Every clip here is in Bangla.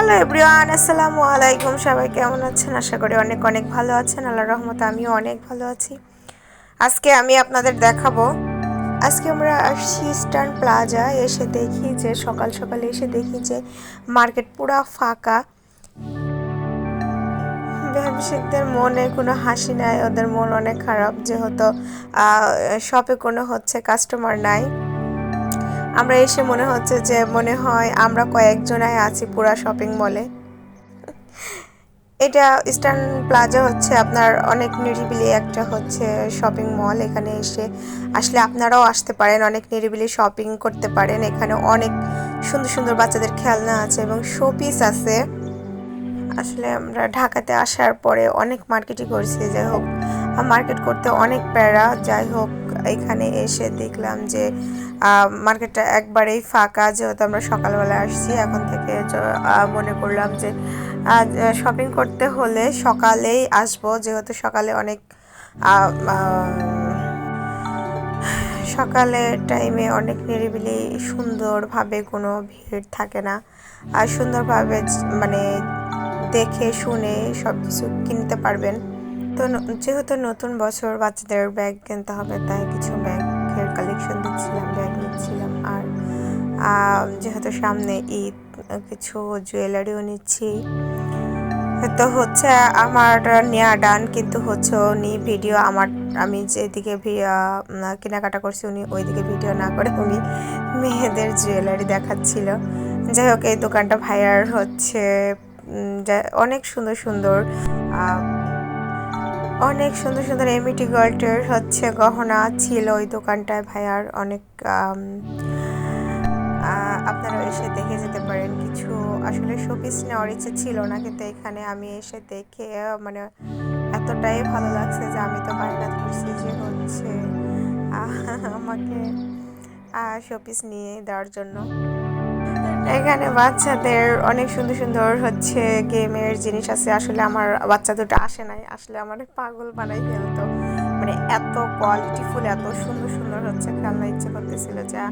হ্যালো এভরিওয়ান, আসসালামু আলাইকুম। সবাই কেমন আছেন? আশা করি অনেক অনেক ভালো আছেন। আল্লাহর রহমতে আমিও অনেক ভালো আছি। আজকে আমি আপনাদের দেখাবো, আজকে আমরা আসছি ইস্টার্ন প্লাজা। এসে দেখি যে সকাল সকালে এসে দেখি যে মার্কেট পুরা ফাঁকা। ব্যবসায়ীদের মনে কোনো হাসি নাই, ওদের মন অনেক খারাপ, যেহেতু শপে কোনো কাস্টমার নাই। আমরা এসে মনে হচ্ছে যে মনে হয় আমরা কয়েকজনাই আছি পুরা শপিং মলে। এটা ইস্টার্ন প্লাজা আপনার অনেক নিরিবিলি একটা শপিং মল। এখানে আসলে আপনারাও আসতে পারেন, অনেক নিরিবিলি শপিং করতে পারেন। এখানে অনেক সুন্দর সুন্দর বাচ্চাদের খেলনা আছে এবং শোপিস আছে। আসলে আমরা ঢাকাতে আসার পরে অনেক মার্কেটই করছি, যাই হোক মার্কেট করতে অনেক প্যারা। যাই হোক এখানে এসে দেখলাম যে মার্কেটটা একবারেই ফাঁকা, যেহেতু আমরা সকালবেলা আসছি। এখন থেকে মনে করলাম যে শপিং করতে হলে সকালেই আসবো, যেহেতু সকালে অনেক সকালের টাইমে অনেক নিরিবিলি, সুন্দরভাবে কোনো ভিড় থাকে না, আর সুন্দরভাবে মানে দেখে শুনে সব কিছু কিনতে পারবেন। তো যেহেতু নতুন বছর, বাচ্চাদের ব্যাগ কিনতে হবে, তাই কিছু ব্যাগের কালেকশন দিচ্ছিলাম, ব্যাগ নিচ্ছিলাম। আর যেহেতু সামনে ঈদ, কিছু জুয়েলারিও নিচ্ছি। তো আমার নেওয়া ডান, কিন্তু উনি ভিডিও আমি যেদিকে কেনাকাটা করছি, উনি ওইদিকে ভিডিও না করে উনি মেয়েদের জুয়েলারি দেখাচ্ছিল। যাই হোক এই দোকানটা ভাইয়ার অনেক সুন্দর সুন্দর এমিটি গোল্ডের গহনা ছিল ওই দোকানটায় ভাইয়ার অনেক। আপনারা এসে দেখে যেতে পারেন। কিছু আসলে শোপিস নেওয়ার ইচ্ছে ছিল না, কিন্তু এখানে আমি এসে দেখে মানে এতটাই ভালো লাগছে যে আমি তো বায়না করছি যে আমাকে শোপিস নিয়ে দেওয়ার জন্য। এখানে বাচ্চাদের অনেক সুন্দর সুন্দর গেমের জিনিস আছে। আসলে আমার বাচ্চা দুটো আসে নাই, আসলে আমার পাগল বানাই ফেলতো। মানে এত কোয়ালিটিফুল, এত সুন্দর সুন্দর খেলনা, ইচ্ছে করতেছিল যা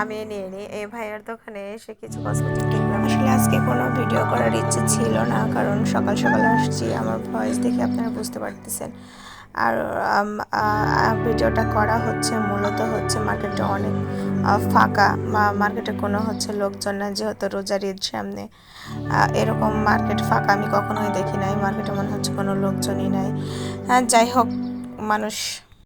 আমি নিয়ে নিই। এই ভাইয়ের দোকানে এসে কিছু কসমেটিক দেখলাম। আসলে আজকে কোনো ভিডিও করার ইচ্ছে ছিল না, কারণ সকাল সকাল আসছি। আমার ভয়েস দেখে আপনারা বুঝতে পারতেছেন। আর ভিডিওটা করা মূলত মার্কেটটা অনেক ফাঁকা, মার্কেটে কোনো লোকজন না, যেহেতু রোজার ঈদ সামনে। এরকম মার্কেট ফাঁকা আমি কখনোই দেখি নাই। মার্কেটে মনে কোনো লোকজনই নাই। যাই হোক, মানুষ